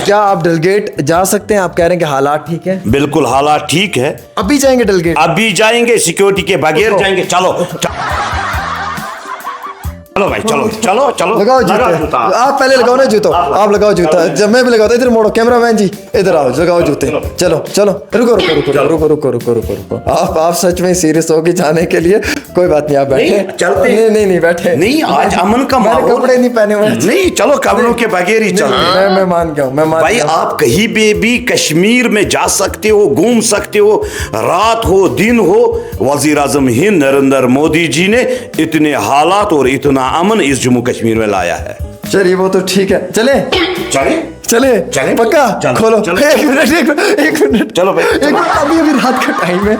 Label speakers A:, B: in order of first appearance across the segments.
A: کیا آپ ڈلگیٹ جا سکتے ہیں؟ آپ کہہ رہے ہیں کہ حالات ٹھیک ہے.
B: بالکل حالات ٹھیک ہے.
A: ابھی جائیں گے ڈلگیٹ؟
B: ابھی جائیں گے, سیکیورٹی کے بغیر جائیں گے. چلو چلو بھائی, چلو چلو چلو.
A: لگاؤ جوتے. آپ پہلے لگاؤ نا جوتا. آپ لگاؤ جوتا. جب میں بھی لگاؤ. ادھر موڑو کیمرہ مین جی, ادھر آؤ, لگاؤ جوتے. چلو چلو. رکو رکو رکو رکو رکو رکو رکو رکو. آپ سچ میں سیریس ہو کے جانے کے لیے؟ کوئی بات نہیں, آپ بیٹھے.
B: چلتے
A: نہیں بیٹھے.
B: نہیں, آج امن کا ماحول.
A: کپڑے نہیں پہنے ہوئے.
B: نہیں چلو, کپڑوں کے بغیر ہی چلتے.
A: میں مان گیا ہوں.
B: بھائی آپ کہیں بھی کشمیر میں جا سکتے ہو, گھوم سکتے ہو, رات ہو دن ہو. وزیر اعظم ہند نریندر مودی جی نے اتنے حالات اور اتنا امن اس جموں کشمیر میں لایا ہے.
A: چلیے وہ تو ٹھیک ہے. چلے
B: چلے
A: پکا. کھولو. ایک منٹ
B: چلو بھائی.
A: ابھی رات کا ٹائم ہے,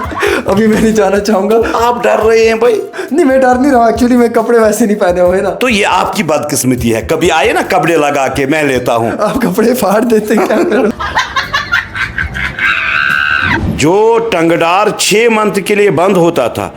A: ابھی میں نہیں جانا چاہوں گا.
B: آپ ڈر رہے ہیں بھائی؟
A: نہیں میں ڈر نہیں رہا, ایکچولی میں کپڑے ویسے نہیں پہنے ہوئے نا.
B: تو یہ آپ کی بدقسمتی ہے. کبھی آئے نا کپڑے لگا کے, میں لیتا ہوں.
A: آپ کپڑے پھاڑ دیتے کیا کرو.
B: جو ٹنگڈار 6 منتھ کے لیے بند ہوتا تھا,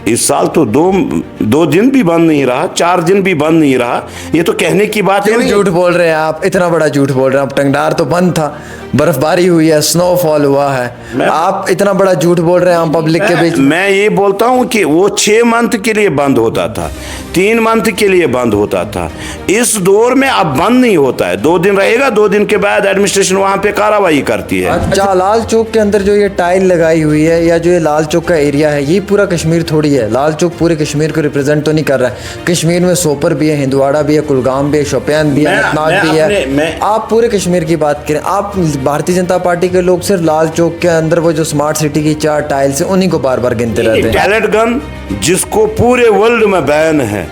B: اس سال تو دو دن بھی بند نہیں رہا, 4 دن بھی بند نہیں رہا. یہ تو کہنے کی بات ہے.
A: جھوٹ بول رہے ہیں آپ, اتنا بڑا جھوٹ بول رہے ہیں آپ. ٹنگڈار تو بند تھا, برف باری ہوئی ہے, سنو فال ہوا ہے. آپ اتنا بڑا جھوٹ بول رہے ہیں عام پبلک کے بیچ.
B: میں یہ بولتا ہوں کہ وہ 6 منتھ کے لیے بند ہوتا تھا, 3 منتھ کے لیے بند ہوتا تھا. اس دور میں اب بند نہیں ہوتا ہے. 2 دن رہے گا, 2 دن کے بعد ایڈمنسٹریشن وہاں پہ کارروائی کرتی ہے.
A: اچھا, لال چوک کے اندر جو یہ ٹائل لگائی ہوئی ہے, یا جو یہ لال چوک کا ایریا ہے, یہ پورا کشمیر تھوڑی ہے. لال چوک پورے کشمیر کو ریپرزینٹ تو نہیں کر رہا ہے. کشمیر میں سوپر بھی ہے, ہندواڑہ بھی ہے, کلگام بھی ہے, شوپیان بھی ہے, اننت ناگ بھی ہے. آپ پورے کشمیر کی بات کریں. آپ بھارتیہ جنتا پارٹی کے لوگ صرف لال چوک کے اندر وہ جو اسمارٹ سٹی کی 4 ٹائلز ہیں انہی کو بار بار گنتے رہتے ہیں.
B: پیلٹ گن جس کو پورے ورلڈ میں بین ہے,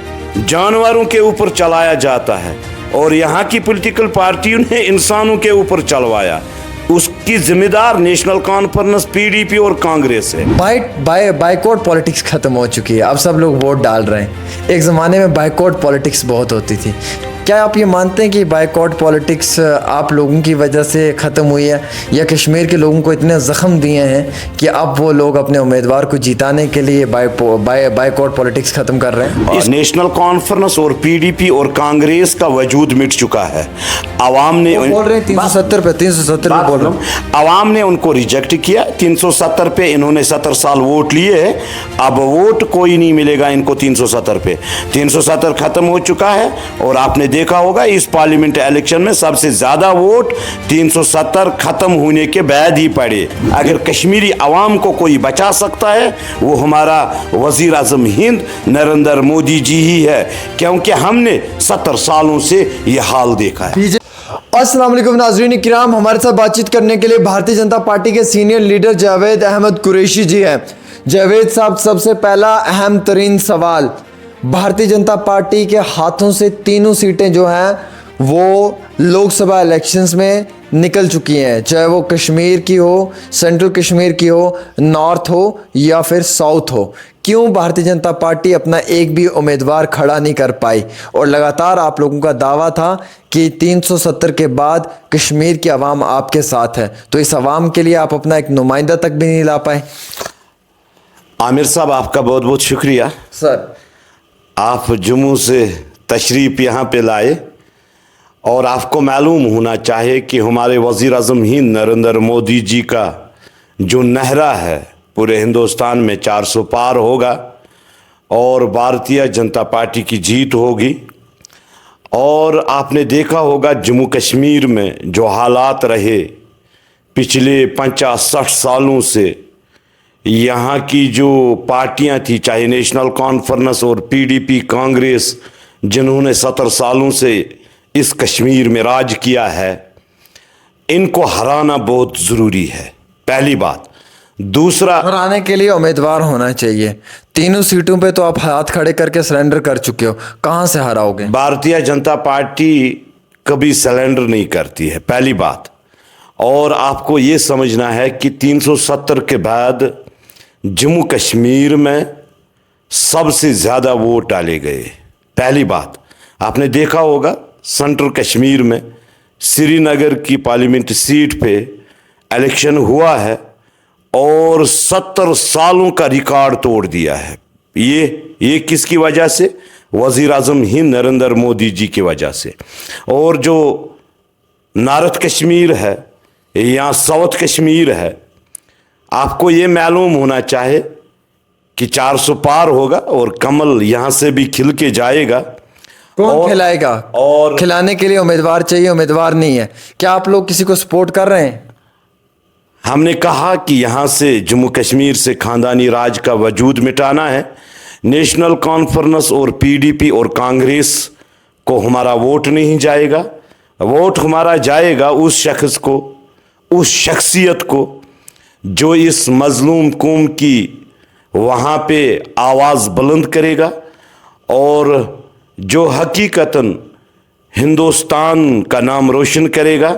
B: جانوروں کے اوپر چلایا جاتا ہے, اور یہاں کی پولیٹیکل پارٹیوں نے انسانوں کے اوپر چلوایا. اس کی ذمہ دار نیشنل کانفرنس, PDP اور کانگریس ہے.
A: بائیکاٹ پالیٹکس ختم ہو چکی ہے. اب سب لوگ ووٹ ڈال رہے ہیں. ایک زمانے میں بائیکاٹ پالیٹکس بہت ہوتی تھی. کیا آپ یہ مانتے ہیں کہ بائیکاٹ پالیٹکس آپ لوگوں کی وجہ سے ختم ہوئی ہے, یا کشمیر کے لوگوں کو اتنے زخم دیے ہیں کہ اب وہ لوگ اپنے امیدوار کو جیتانے کے لیے بائیکاٹ پالیٹکس ختم کر رہے ہیں؟
B: اس نیشنل کانفرنس اور PDP اور کانگریس کا وجود مٹ چکا ہے. عوام نے
A: بول رہے ہیں 370 پہ بول رہا ہوں.
B: عوام نے ان کو ریجیکٹ کیا. 370 پہ انہوں نے 70 سال ووٹ لیے ہیں. اب ووٹ کوئی نہیں ملے گا ان کو 370 پہ. 370 ختم ہو چکا ہے. اور آپ نے دیکھا ہوگا اس پارلیمنٹ الیکشن میں سب سے زیادہ ووٹ 370 ختم ہونے کے بعد ہی پڑے. اگر کشمیری عوام کو کوئی بچا سکتا ہے وہ ہمارا وزیر اعظم ہند نریندر مودی جی ہی ہے, کیونکہ ہم نے 70 سالوں سے یہ حال دیکھا ہے.
A: السلام علیکم ناظرین کرام, ہمارے ساتھ بات چیت کرنے کے لیے بھارتیہ جنتا پارٹی کے سینئر لیڈر جاوید احمد قریشی جی ہیں. جاوید صاحب, سب سے پہلا اہم ترین سوال, بھارتیہ جنتا پارٹی کے ہاتھوں سے 3 سیٹیں جو ہیں وہ لوک سبھا الیکشنز میں نکل چکی ہیں, چاہے وہ کشمیر کی ہو, سینٹرل کشمیر کی ہو, نارتھ ہو یا پھر ساؤتھ ہو. کیوں بھارتیہ جنتا پارٹی اپنا ایک بھی امیدوار کھڑا نہیں کر پائی؟ اور لگاتار آپ لوگوں کا دعویٰ تھا کہ 370 کے بعد کشمیر کی عوام آپ کے ساتھ ہے, تو اس عوام کے لیے آپ اپنا ایک نمائندہ تک بھی نہیں لا پائے.
B: عامر صاحب, آپ کا بہت بہت شکریہ.
A: سر,
B: آپ جموں سے تشریف یہاں پہ لائے, اور آپ کو معلوم ہونا چاہیے کہ ہمارے وزیر اعظم ہند نریندر مودی جی کا جو نہرا ہے پورے ہندوستان میں 400 پار ہوگا, اور بھارتیہ جنتا پارٹی کی جیت ہوگی. اور آپ نے دیکھا ہوگا جموں کشمیر میں جو حالات رہے پچھلے 50-60 سالوں سے, یہاں کی جو پارٹیاں تھیں, چاہے نیشنل کانفرنس اور PDP کانگریس, جنہوں نے 70 سالوں سے اس کشمیر میں راج کیا ہے, ان کو ہرانا بہت ضروری ہے. پہلی بات. دوسرا,
A: ہرانے کے لیے امیدوار ہونا چاہیے. 3 سیٹوں پہ تو آپ ہاتھ کھڑے کر کے سرنڈر کر چکے ہو, کہاں سے ہراؤ گے؟
B: بھارتیہ جنتا پارٹی کبھی سرنڈر نہیں کرتی ہے, پہلی بات. اور آپ کو یہ سمجھنا ہے کہ 370 کے بعد جموں کشمیر میں سب سے زیادہ ووٹ ڈالے گئے. پہلی بات. آپ نے دیکھا ہوگا سینٹرل کشمیر میں سری نگر کی پارلیمنٹ سیٹ پہ الیکشن ہوا ہے, اور 70 سالوں کا ریکارڈ توڑ دیا ہے. یہ کس کی وجہ سے؟ وزیر اعظم ہند نریندر مودی جی کی وجہ سے. اور جو नॉर्थ कश्मीर है या साउथ कश्मीर है, आपको ये मालूम होना चाहिए कि 400 पार होगा और कमल यहाँ से भी खिल के जाएगा।
A: कौन खिलाएगा?
B: और
A: खिलाने के लिए उम्मीदवार चाहिए, उम्मीदवार नहीं है। क्या आप लोग किसी को सपोर्ट कर रहे हैं?
B: हमने कहा कि यहाँ से जम्मू कश्मीर से खानदानी राज का वजूद मिटाना है। नेशनल कॉन्फ्रेंस और पीडीपी और कांग्रेस को हमारा वोट नहीं जाएगा। वोट हमारा जाएगा उस शख्स को, उस शख्सियत को जो इस मजलूम कौम की वहाँ पे आवाज़ बुलंद करेगा और जो हकीकतन हिंदुस्तान का नाम रोशन करेगा।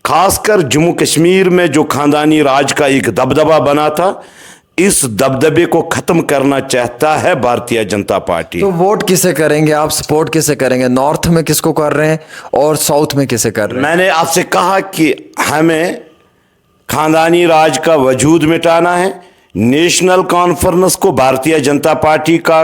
B: खासकर जम्मू कश्मीर में जो खानदानी राज का एक दबदबा बना था, इस दबदबे को ख़त्म करना चाहता है भारतीय जनता पार्टी।
A: तो वोट किसे करेंगे आप, सपोर्ट किसे करेंगे? नॉर्थ में किसको कर रहे हैं और साउथ में किसे कर रहे हैं?
B: मैंने आपसे कहा कि हमें खानदानी राज का वजूद मिटाना है। नेशनल कॉन्फ्रेंस को भारतीय जनता पार्टी का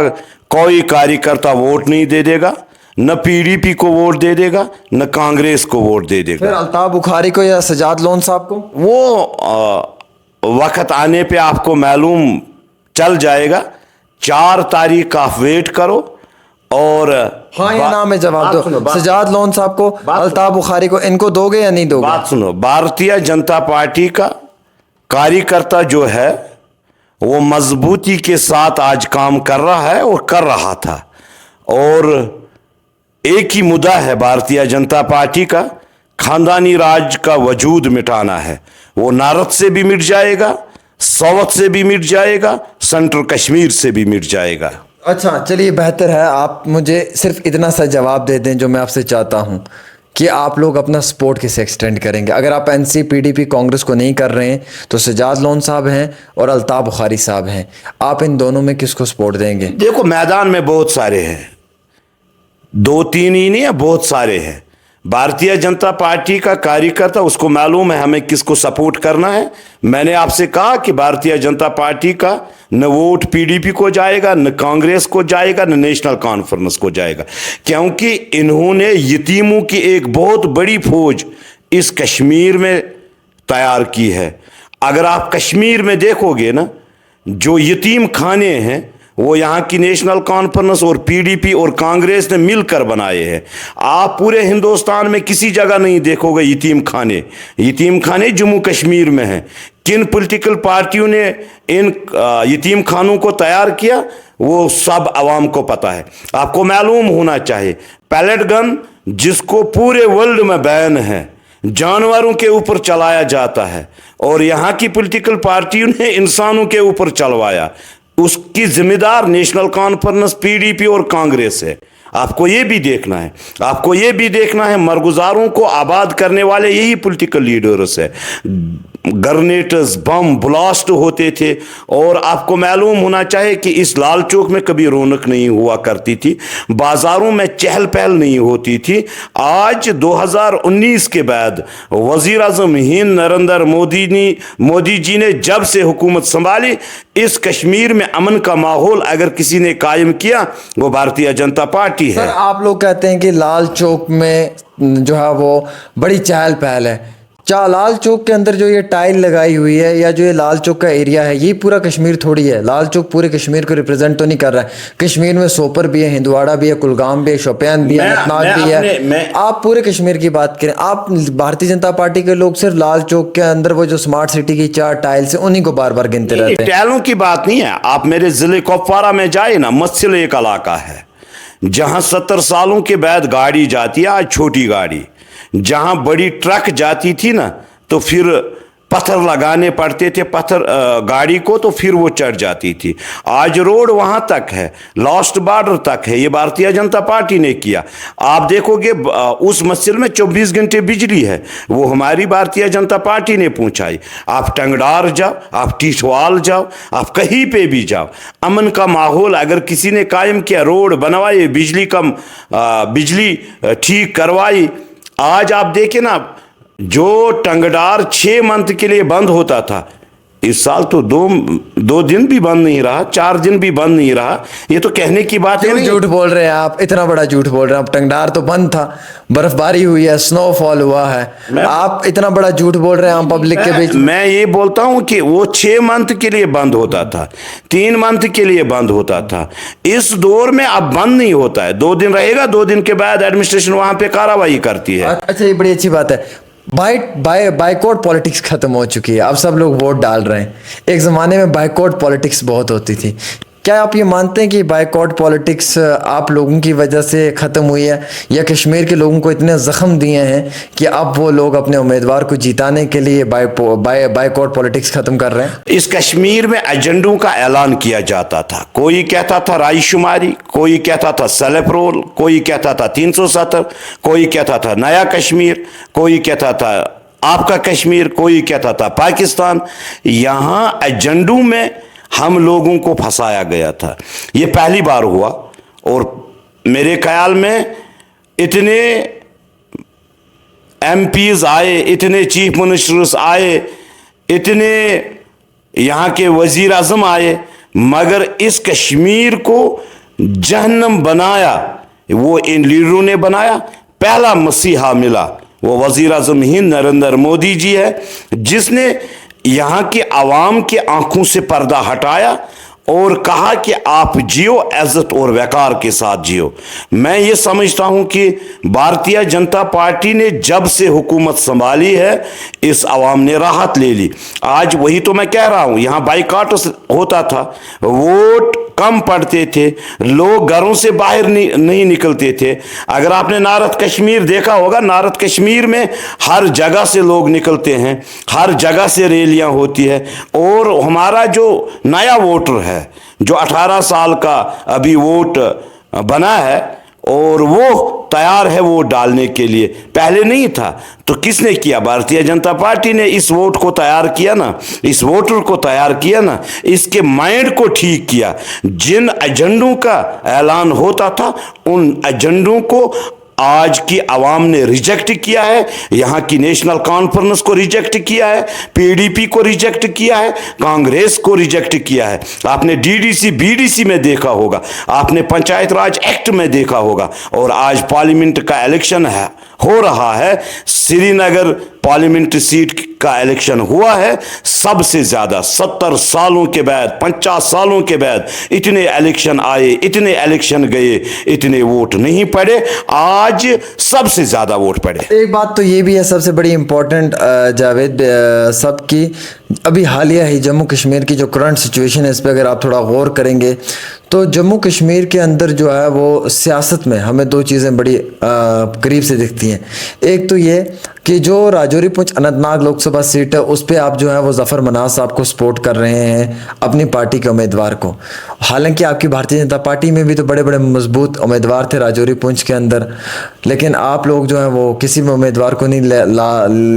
B: कोई कार्यकर्ता वोट नहीं दे देगा, न पीडीपी को वोट दे देगा, न कांग्रेस को वोट दे देगा।
A: फिर अल्ताफ बुखारी को या सजाद लोन साहब को?
B: वो वक्त आने पे आपको मालूम चल जाएगा। 4 तारीख आप वेट करो और
A: हाँ या ना में जवाब
B: बात सुनो,
A: दो। सजाद लोन साहब को, अल्ताफ बुखारी को, इनको दोगे या नहीं दोगे?
B: बात सुनो, भारतीय जनता पार्टी का कार्यकर्ता जो है वो मजबूती के साथ आज काम कर रहा है और कर रहा था, और एक ही मुद्दा है भारतीय जनता पार्टी का, खानदानी राज का वजूद मिटाना है। वो नॉर्थ से भी मिट जाएगा, साउथ से भी मिट जाएगा, सेंट्रल कश्मीर से भी मिट जाएगा।
A: अच्छा चलिए, बेहतर है आप मुझे सिर्फ इतना सा जवाब दे दें जो मैं आपसे चाहता हूँ कि आप लोग अपना सपोर्ट किसे एक्सटेंड करेंगे। अगर आप एनसी, पीडीपी, कांग्रेस को नहीं कर रहे हैं तो सजाद लोन साहब हैं और अल्ताफ बुखारी साहब हैं, आप इन दोनों में किसको सपोर्ट देंगे?
B: देखो, मैदान में बहुत सारे हैं, 2-3 ही नहीं है, बहुत सारे हैं। भारतीय जनता पार्टी का कार्यकर्ता, उसको मालूम है हमें किसको सपोर्ट करना है। मैंने आपसे कहा कि भारतीय जनता पार्टी का न वोट पीडीपी को जाएगा, न कांग्रेस को जाएगा, न नेशनल कॉन्फ्रेंस को जाएगा, क्योंकि इन्होंने यतीमों की एक बहुत बड़ी फौज इस कश्मीर में तैयार की है। अगर आप कश्मीर में देखोगे ना, जो यतीम खाने हैं वो यहाँ की नेशनल कॉन्फ्रेंस और पीडीपी और कांग्रेस ने मिलकर बनाए हैं। आप पूरे हिंदुस्तान में किसी जगह नहीं देखोगे यतीम खाने। यतीम खाने जम्मू कश्मीर में हैं। किन पॉलिटिकल पार्टियों ने इन यतीम खानों को तैयार किया वो सब आवाम को पता है। आपको मालूम होना चाहिए, पैलेट गन जिसको पूरे वर्ल्ड में बैन है, जानवरों के ऊपर चलाया जाता है, और यहाँ की पॉलिटिकल पार्टियों ने इंसानों के ऊपर चलवाया, उसकी जिम्मेदार नेशनल कॉन्फ्रेंस, पीडीपी और कांग्रेस है। आपको ये भी देखना है, आपको ये भी देखना है, मरगुजारों को आबाद करने वाले यही पॉलिटिकल लीडर्स है। ग्रेनेड्स, बम ब्लास्ट होते थे, और आपको मालूम होना चाहिए कि इस लाल चौक में कभी रौनक नहीं हुआ करती थी, बाजारों में चहल पहल नहीं होती थी। आज 2019 के बाद वजीर आजम हिंद नरेंद्र मोदी जी ने जब से हुकूमत संभाली, इस कश्मीर में अमन का माहौल अगर किसी ने कायम किया वो भारतीय जनता पार्टी है।
A: सर आप लोग कहते हैं कि लाल चौक में जो है वो बड़ी चहल पहल है। क्या लाल चौक के अंदर जो ये टाइल लगाई हुई है या जो ये लाल चौक का एरिया है, ये पूरा कश्मीर थोड़ी है? लाल चौक पूरे कश्मीर को रिप्रेजेंट तो नहीं कर रहा है। कश्मीर में सोपर भी है, हिंदवाड़ा भी है, कुलगाम भी है, शोपियान भी है, अनंतनाग भी है। आप पूरे कश्मीर की बात करें। आप भारतीय जनता पार्टी के लोग सिर्फ लाल चौक के अंदर वो जो स्मार्ट सिटी की 4 टाइल्स है उन्हीं को बार बार गिनते रहते हैं।
B: टाइलों की बात नहीं है। आप मेरे जिले कुपवारा में जाए ना, मस्जिल एक इलाका है जहां 70 सालों के बाद गाड़ी जाती है, आज छोटी गाड़ी। जहां बड़ी ट्रक जाती थी ना तो फिर पत्थर लगाने पड़ते थे, पत्थर गाड़ी को, तो फिर वो चढ़ जाती थी। आज रोड वहां तक है, लास्ट बॉर्डर तक है। ये भारतीय जनता पार्टी ने किया। आप देखोगे उस मस्जिद में 24 घंटे बिजली है, वो हमारी भारतीय जनता पार्टी ने पहुंचाई। आप टंगडार जाओ, आप टीठवाल जाओ, आप कहीं पे भी जाओ, अमन का माहौल अगर किसी ने कायम किया, रोड बनवाए, बिजली ठीक करवाई। आज आप देखें ना, जो टंगडार 6 मंथ के लिए बंद होता था, इस साल तो दो दिन भी बंद नहीं रहा, 4 दिन भी बंद नहीं रहा। ये तो कहने की बात है
A: क्यों
B: नहीं।
A: झूठ बोल रहे हैं आप? इतना बड़ा झूठ बोल रहे हैं आप। टंगडार तो बंद था, बर्फबारी हुई है, स्नोफॉल हुआ है, आप इतना बड़ा झूठ बोल रहे हैं आम पब्लिक के बीच।
B: मैं ये बोलता हूं कि वो 6 मंथ के लिए बंद होता था, 3 मंथ के लिए बंद होता था। इस दौर में अब बंद नहीं होता है, 2 दिन रहेगा, 2 दिन के बाद एडमिनिस्ट्रेशन वहां पे कार्रवाई करती है।
A: अच्छा, ये बड़ी अच्छी बात है। बाइकआउट पॉलिटिक्स खत्म हो चुकी है, अब सब लोग वोट डाल रहे हैं। एक ज़माने में बाइकआउट पॉलिटिक्स बहुत होती थी। क्या आप ये मानते हैं कि बाइकआउट पॉलिटिक्स आप लोगों की वजह से ख़त्म हुई है, या कश्मीर के लोगों को इतने ज़ख्म दिए हैं कि अब वो लोग अपने उम्मीदवार को जिताने के लिए बाइकआउट पॉलिटिक्स ख़त्म कर रहे हैं?
B: इस कश्मीर में एजेंडों का ऐलान किया जाता था। कोई कहता था रायशुमारी, कोई कहता था सेल्फ रोल, कोई कहता था 370, कोई कहता था नया कश्मीर, कोई कहता था आपका कश्मीर, कोई कहता था पाकिस्तान। यहाँ एजेंडों में हम लोगों को फंसाया गया था। ये पहली बार हुआ, और मेरे ख्याल में इतने एमपीज आए, इतने चीफ मिनिस्टर्स आए, इतने यहाँ के वजीर आजम आए, मगर इस कश्मीर को जहन्नम बनाया वो इन लीडरों ने बनाया। पहला मसीहा मिला वो वजीर आजम हिंद नरेंद्र मोदी जी है, जिसने यहाँ के आवाम के आंखों से पर्दा हटाया और कहा कि आप जियो इज्जत और वकार के साथ जियो। मैं ये समझता हूं कि भारतीय जनता पार्टी ने जब से हुकूमत संभाली है, इस आवाम ने राहत ले ली। आज वही तो मैं कह रहा हूं, यहाँ बाइकाट होता था, वोट कम पड़ते थे, लोग घरों से बाहर नहीं निकलते थे। अगर आपने नारद कश्मीर देखा होगा, नारद कश्मीर में हर जगह से लोग निकलते हैं, हर जगह से रैलियां होती है। और हमारा जो नया वोटर है, जो 18 साल का अभी वोट बना है, और वो तैयार है वोट डालने के लिए, पहले नहीं था। तो किसने किया? भारतीय जनता पार्टी ने इस वोट को तैयार किया ना, इस वोटर को तैयार किया ना, इसके माइंड को ठीक किया। जिन एजेंडों का ऐलान होता था, उन एजेंडों को आज की आवाम ने रिजेक्ट किया है। यहाँ की नेशनल कॉन्फ्रेंस को रिजेक्ट किया है, पीडीपी को रिजेक्ट किया है, कांग्रेस को रिजेक्ट किया है। आपने डीडीसी बीडीसी में देखा होगा, आपने पंचायत राज एक्ट में देखा होगा, और आज पार्लियामेंट का इलेक्शन हो रहा है। श्रीनगर पार्लियामेंट सीट का इलेक्शन हुआ है, सबसे ज्यादा 70 सालों के बाद, 50 सालों के बाद इतने इलेक्शन आए, इतने इलेक्शन गए, इतने वोट नहीं पड़े। आज सबसे ज्यादा वोट पड़े।
A: एक बात तो ये भी है सबसे बड़ी इंपॉर्टेंट जावेद, सबकी अभी हालिया ही जम्मू कश्मीर की जो करंट सिचुएशन है, इस पर अगर आप थोड़ा गौर करेंगे तो जम्मू कश्मीर के अंदर जो है वो सियासत में हमें 2 चीज़ें बड़ी करीब से दिखती हैं। एक तो ये कि जो राजौरी पुंछ अनंतनाग लोकसभा सीट है, उस पर आप जो है वो जफ़र मनाज साहब को सपोर्ट कर रहे हैं, अपनी पार्टी के उम्मीदवार को। हालांकि आपकी भारतीय जनता पार्टी में भी तो बड़े बड़े मजबूत उम्मीदवार थे राजौरी पुंछ के अंदर, लेकिन आप लोग जो है वो किसी भी उम्मीदवार को नहीं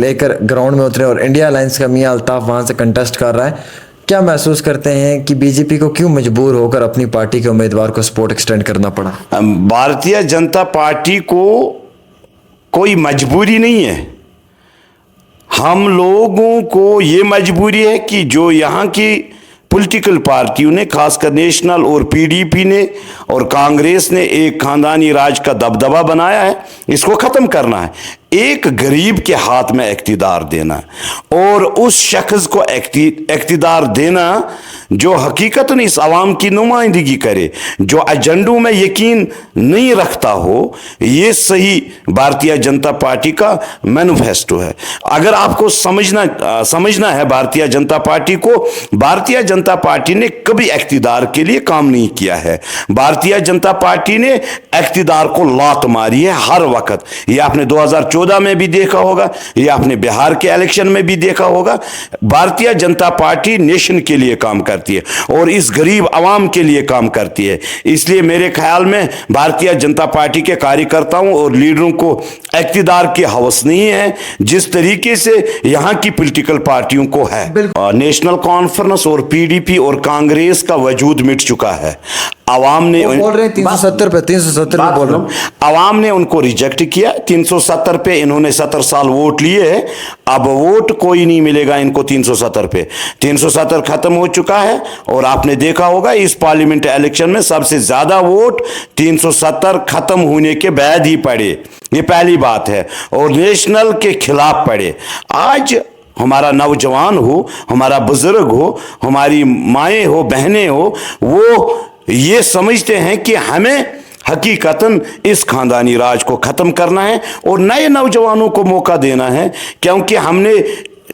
A: लेकर ग्राउंड में उतरे, और इंडिया अलायंस का मियां अल्ताफ वहाँ से कंटेस्ट कर रहा है। क्या महसूस करते हैं कि बीजेपी को क्यों मजबूर होकर अपनी पार्टी के उम्मीदवार को सपोर्ट एक्सटेंड करना पड़ा?
B: भारतीय जनता पार्टी को कोई मजबूरी नहीं है। हम लोगों को ये मजबूरी है कि जो यहाँ की पॉलिटिकल पार्टियों ने, खासकर नेशनल और पीडीपी ने और कांग्रेस ने एक खानदानी राज का दबदबा बनाया है, इसको ख़त्म करना है। एक गरीब के हाथ में इख्तिदार देना, और उस शख्स को इख्तिदार देना जो हकीकतन इस आवाम की नुमाइंदगी करे, जो एजेंडों में यकीन नहीं रखता हो। ये सही भारतीय जनता पार्टी का मैनिफेस्टो है। अगर आपको समझना है भारतीय जनता पार्टी को, भारतीय जनता पार्टी ने कभी इख्तिदार के लिए काम नहीं किया है। भारतीय जनता पार्टी ने इख्तिदार को लात मारी है हर वक्त। ये आपने 2014 में भी देखा होगा, ये आपने बिहार के इलेक्शन में भी देखा होगा। भारतीय जनता पार्टी नेशन के लिए काम करती है और इस गरीब आवाम के लिए काम करती है। इसलिए मेरे ख्याल में भारतीय जनता पार्टी के कार्यकर्ताओं और लीडरों को इख्तिदार की हवस नहीं है, जिस तरीके से यहाँ की पॉलिटिकल पार्टियों को है। नेशनल कॉन्फ्रेंस और पीडीपी और कांग्रेस का वजूद मिट चुका है। आवाम ने
A: बोल रहे हैं 370 पे 370 पे बोल रहे हैं।
B: आवाम ने उनको रिजेक्ट किया 370 पे। इन्होंने 70 साल वोट लिए हैं, अब वोट कोई नहीं मिलेगा इनको 370 पे। 370 खत्म हो चुका है। और आपने देखा होगा इस पार्लियामेंट इलेक्शन में सबसे ज्यादा वोट 370 खत्म होने के बाद ही पड़े, ये पहली बात है, और नेशनल के खिलाफ पड़े। आज हमारा नौजवान हो, हमारा बुजुर्ग हो, हमारी माएँ हो, बहनें हो, वो ये समझते हैं कि हमें हकीकतन इस खानदानी राज को ख़त्म करना है और नए नौजवानों को मौका देना है, क्योंकि हमने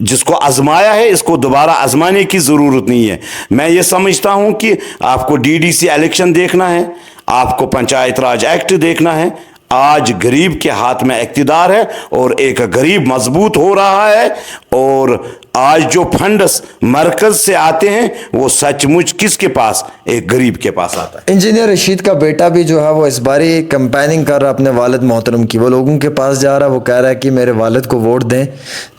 B: जिसको आजमाया है इसको दोबारा आजमाने की ज़रूरत नहीं है। मैं ये समझता हूँ कि आपको डीडीसी इलेक्शन देखना है, आपको पंचायत राज एक्ट देखना है। आज गरीब के हाथ में इक़्तिदार है और एक गरीब मजबूत हो रहा है, और आज जो फंड्स मरकज से आते हैं वो सचमुच किसके पास? एक गरीब के पास आता है।
A: इंजीनियर रशीद का बेटा भी जो है वो इस बारी कंपेनिंग कर रहा है अपने वालिद मोहतरम की। वो लोगों के पास जा रहा है, वो कह रहा है कि मेरे वालिद को वोट दें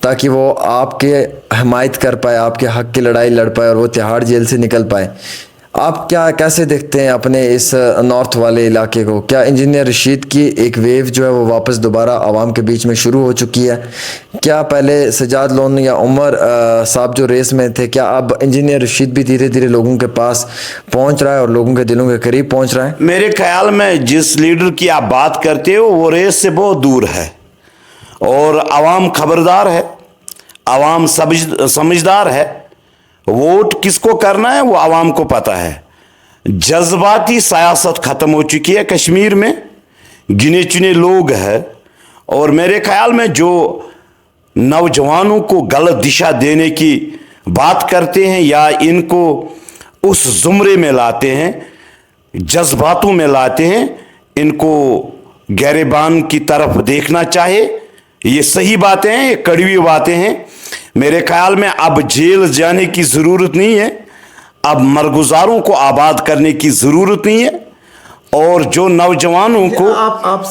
A: ताकि वो आपके हमायत कर पाए, आपके हक की लड़ाई लड़ पाए और वो तिहाड़ जेल से निकल पाए। आप क्या कैसे देखते हैं अपने इस नॉर्थ वाले इलाके को? क्या इंजीनियर रशीद की एक वेव जो है वो वापस दोबारा आवाम के बीच में शुरू हो चुकी है? क्या पहले सजाद लोन या उमर साहब जो रेस में थे, क्या अब इंजीनियर रशीद भी धीरे धीरे लोगों के पास पहुंच रहा है और लोगों के दिलों के करीब पहुंच रहा है?
B: मेरे ख्याल में जिस लीडर की आप बात करते हो वो रेस से बहुत दूर है, और आवाम खबरदार है, आवाम समझदार है। वोट किसको करना है वो आवाम को पता है। जज्बाती सियासत खत्म हो चुकी है कश्मीर में, गिने चुने लोग हैं, और मेरे ख्याल में जो नौजवानों को गलत दिशा देने की बात करते हैं या इनको उस जुमरे में लाते हैं, जज्बातों में लाते हैं, इनको गिरबान की तरफ देखना चाहिए। ये सही बातें हैं, ये कड़वी बातें हैं। मेरे ख्याल में अब जेल जाने की ज़रूरत नहीं है, अब मरगुजारों को आबाद करने की ज़रूरत नहीं है, और जो नौजवानों को
A: आप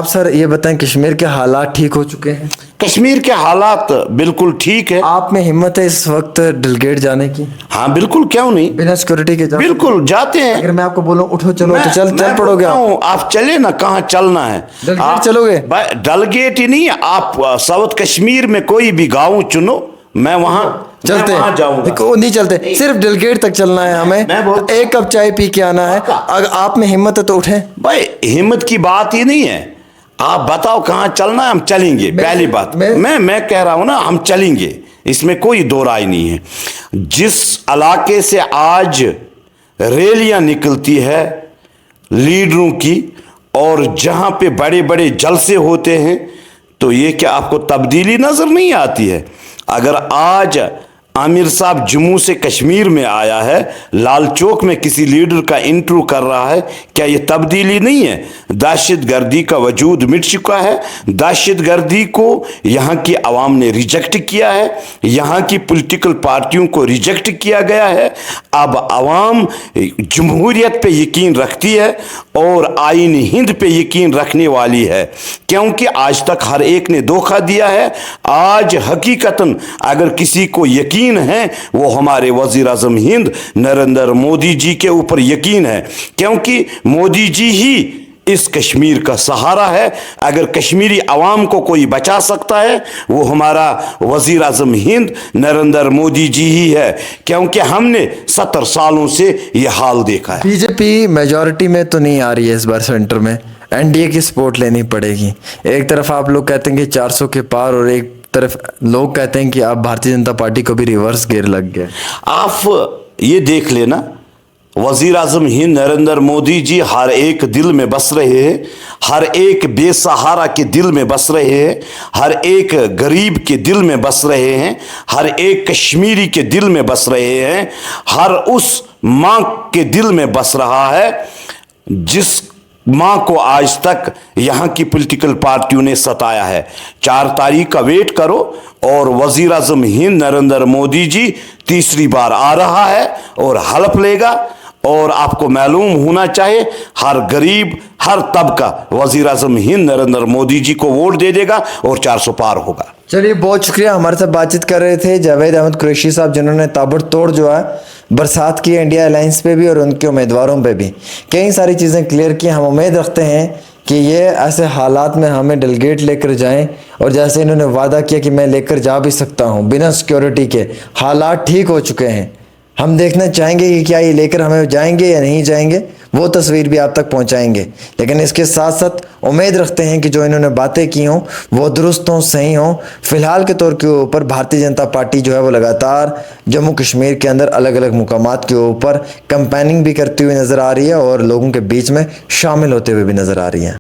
A: सर ये बताएं, कश्मीर के हालात ठीक हो चुके हैं?
B: कश्मीर के हालात बिल्कुल ठीक है।
A: आप में हिम्मत है इस वक्त डेलगेट जाने की?
B: हाँ बिल्कुल, क्यों नहीं,
A: बिना सिक्योरिटी के
B: बिल्कुल जाते हैं।
A: अगर मैं आपको बोलूं उठो चलो तो चल पड़ोगे
B: आप चले ना, कहाँ चलना है?
A: डेलगेट चलोगे?
B: डेलगेट ही नहीं, आप साउथ कश्मीर में कोई भी गाँव चुनो, मैं वहां
A: चलते हैं।
B: जाऊंगा।
A: नहीं चलते, सिर्फ डेलगेट तक चलना है हमें, एक कप चाय पी के आना है। अगर आप में हिम्मत है तो उठे
B: भाई, हिम्मत की बात ही नहीं है, आप बताओ कहाँ चलना है, हम चलेंगे। पहली बात मैं कह रहा हूं ना, हम चलेंगे, इसमें कोई दो राय नहीं है। जिस इलाके से आज रैलियां निकलती है लीडरों की, और जहां पे बड़े बड़े जलसे होते हैं, तो ये क्या आपको तब्दीली नजर नहीं आती है? अगर आज आमिर साहब जम्मू से कश्मीर में आया है, लाल चौक में किसी लीडर का इंटरव्यू कर रहा है, क्या ये तब्दीली नहीं है? दहशत गर्दी का वजूद मिट चुका है, दहशत गर्दी को यहाँ की आवाम ने रिजेक्ट किया है, यहाँ की पॉलिटिकल पार्टियों को रिजेक्ट किया गया है। अब आवाम जमहूरियत पे यकीन रखती है और आइन हिंद पे यकीन रखने वाली है, क्योंकि आज तक हर एक ने धोखा दिया है। आज हकीकतन अगर किसी को यकीन है, वो हमारे वजीर आजम हिंद नरेंद्र मोदी जी के ऊपर यकीन है, क्योंकि मोदी जी ही इस कश्मीर का सहारा है। अगर कश्मीरी आवाम को कोई बचा सकता है वो हमारा वजीर आजम हिंद नरेंद्र मोदी जी ही है, क्योंकि हमने 70 सालों से ये हाल देखा है।
A: बीजेपी मेजॉरिटी में तो नहीं आ रही है इस बार सेंटर में, एनडीए की सपोर्ट लेनी पड़ेगी। एक तरफ आप लोग कहते हैं कि 400 के पार, और एक तरफ लोग कहते हैं कि आप भारतीय जनता पार्टी को भी रिवर्स गियर लग गया।
B: आप ये देख लेना, वजीर आजम हिंद नरेंद्र मोदी जी हर एक दिल में बस रहे हैं, हर एक बेसहारा के दिल में बस रहे हैं, हर एक गरीब के दिल में बस रहे हैं, हर एक कश्मीरी के दिल में बस रहे हैं, हर उस माँ के दिल में बस रहा है जिस माँ को आज तक यहाँ की पॉलिटिकल पार्टियों ने सताया है। 4 तारीख का वेट करो, और वजीर आजम हिंद नरेंद्र मोदी जी तीसरी बार आ रहा है और हलफ लेगा, اور آپ کو معلوم ہونا چاہیے ہر غریب ہر طبقہ وزیر اعظم ہند نریندر مودی جی کو ووٹ دے دے گا اور 400 پار ہوگا.
A: چلیے بہت شکریہ. ہمارے ساتھ بات چیت کر رہے تھے جاوید احمد قریشی صاحب، جنہوں نے تابڑ توڑ جو ہے برسات کی انڈیا الائنس پہ بھی اور ان کے امیدواروں پہ بھی کئی ساری چیزیں کلیئر کی. ہم امید رکھتے ہیں کہ یہ ایسے حالات میں ہمیں ڈیلیگیٹ لے کر جائیں، اور جیسے انہوں نے وعدہ کیا کہ میں لے کر جا بھی سکتا ہوں بنا سیکیورٹی کے. حالات ٹھیک ہو چکے ہیں. ہم دیکھنا چاہیں گے کہ کیا یہ لے کر ہمیں جائیں گے یا نہیں جائیں گے، وہ تصویر بھی آپ تک پہنچائیں گے. لیکن اس کے ساتھ ساتھ امید رکھتے ہیں کہ جو انہوں نے باتیں کی ہوں وہ درست ہوں، صحیح ہوں. فی الحال کے طور کے اوپر بھارتی جنتا پارٹی جو ہے وہ لگاتار جموں کشمیر کے اندر الگ الگ مقامات کے اوپر کمپیننگ بھی کرتی ہوئی نظر آ رہی ہے اور لوگوں کے بیچ میں شامل ہوتے ہوئے بھی نظر آ رہی ہے.